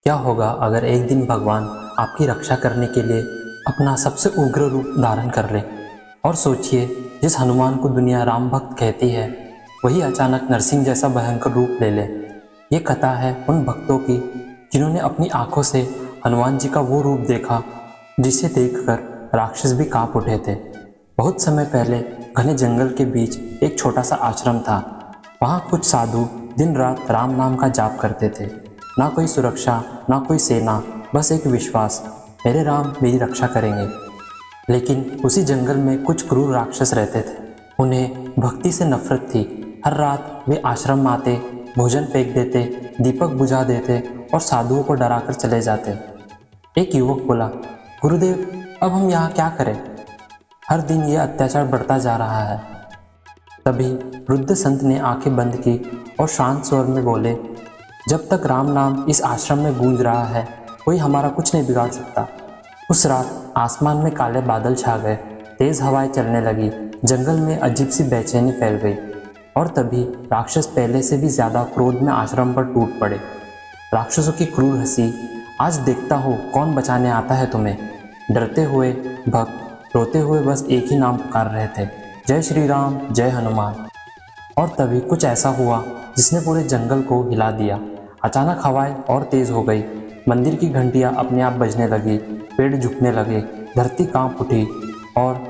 क्या होगा अगर एक दिन भगवान आपकी रक्षा करने के लिए अपना सबसे उग्र रूप धारण कर ले। और सोचिए, जिस हनुमान को दुनिया राम भक्त कहती है वही अचानक नरसिंह जैसा भयंकर रूप ले ले। ये कथा है उन भक्तों की जिन्होंने अपनी आंखों से हनुमान जी का वो रूप देखा जिसे देखकर राक्षस भी कांप उठे थे। बहुत समय पहले घने जंगल के बीच एक छोटा सा आश्रम था। वहाँ कुछ साधु दिन रात राम नाम का जाप करते थे। ना कोई सुरक्षा, ना कोई सेना, बस एक विश्वास, मेरे राम मेरी रक्षा करेंगे। लेकिन उसी जंगल में कुछ क्रूर राक्षस रहते थे। उन्हें भक्ति से नफरत थी। हर रात वे आश्रम आते, भोजन फेंक देते, दीपक बुझा देते और साधुओं को डराकर चले जाते। एक युवक बोला, गुरुदेव, अब हम यहाँ क्या करें? हर दिन ये अत्याचार बढ़ता जा रहा है। तभी वृद्ध संत ने आंखें बंद की और शांत स्वर में बोले, जब तक राम नाम इस आश्रम में गूंज रहा है कोई हमारा कुछ नहीं बिगाड़ सकता। उस रात आसमान में काले बादल छा गए, तेज हवाएं चलने लगी, जंगल में अजीब सी बेचैनी फैल गई। और तभी राक्षस पहले से भी ज्यादा क्रोध में आश्रम पर टूट पड़े। राक्षसों की क्रूर हंसी, आज देखता हूँ कौन बचाने आता है तुम्हें। डरते हुए भक्त रोते हुए बस एक ही नाम पुकार रहे थे, जय श्री राम, जय हनुमान। और तभी कुछ ऐसा हुआ जिसने पूरे जंगल को हिला दिया। अचानक हवाएं और तेज हो गई, मंदिर की घंटियां अपने आप बजने लगी, पेड़ झुकने लगे, धरती कांप उठी और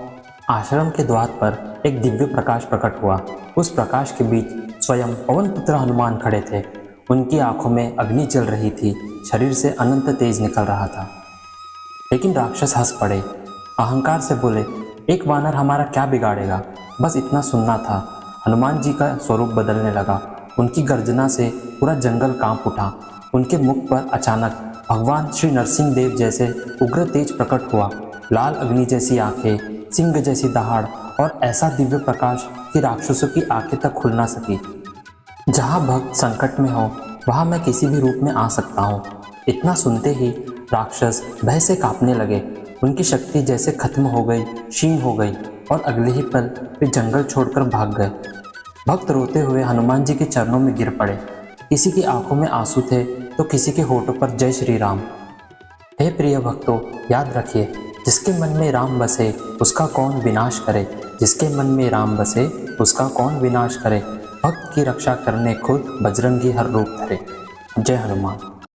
आश्रम के द्वार पर एक दिव्य प्रकाश प्रकट हुआ। उस प्रकाश के बीच स्वयं पवन पुत्र हनुमान खड़े थे। उनकी आंखों में अग्नि जल रही थी, शरीर से अनंत तेज निकल रहा था। लेकिन राक्षस हंस पड़े, अहंकार से बोले, एक वानर हमारा क्या बिगाड़ेगा, बस इतना सुनना था। हनुमान जी का स्वरूप बदलने लगा। उनकी गर्जना से पूरा जंगल कांप उठा। उनके मुख पर अचानक भगवान श्री नरसिंह देव जैसे उग्र तेज प्रकट हुआ। लाल अग्नि जैसी आंखें, सिंह जैसी दहाड़ और ऐसा दिव्य प्रकाश कि राक्षसों की आंखें तक खुल ना सकी। जहाँ भक्त संकट में हो वहाँ मैं किसी भी रूप में आ सकता हूँ। इतना सुनते ही राक्षस भय से कांपने लगे। उनकी शक्ति जैसे खत्म हो गई, क्षीण हो गई और अगले ही पल वे जंगल छोड़कर भाग गए। भक्त रोते हुए हनुमान जी के चरणों में गिर पड़े। किसी की आंखों में आंसू थे तो किसी के होठों पर जय श्री राम। हे प्रिय भक्तों, याद रखिए, जिसके मन में राम बसे उसका कौन विनाश करे। जिसके मन में राम बसे उसका कौन विनाश करे। भक्त की रक्षा करने खुद बजरंगी हर रूप धरे। जय हनुमान।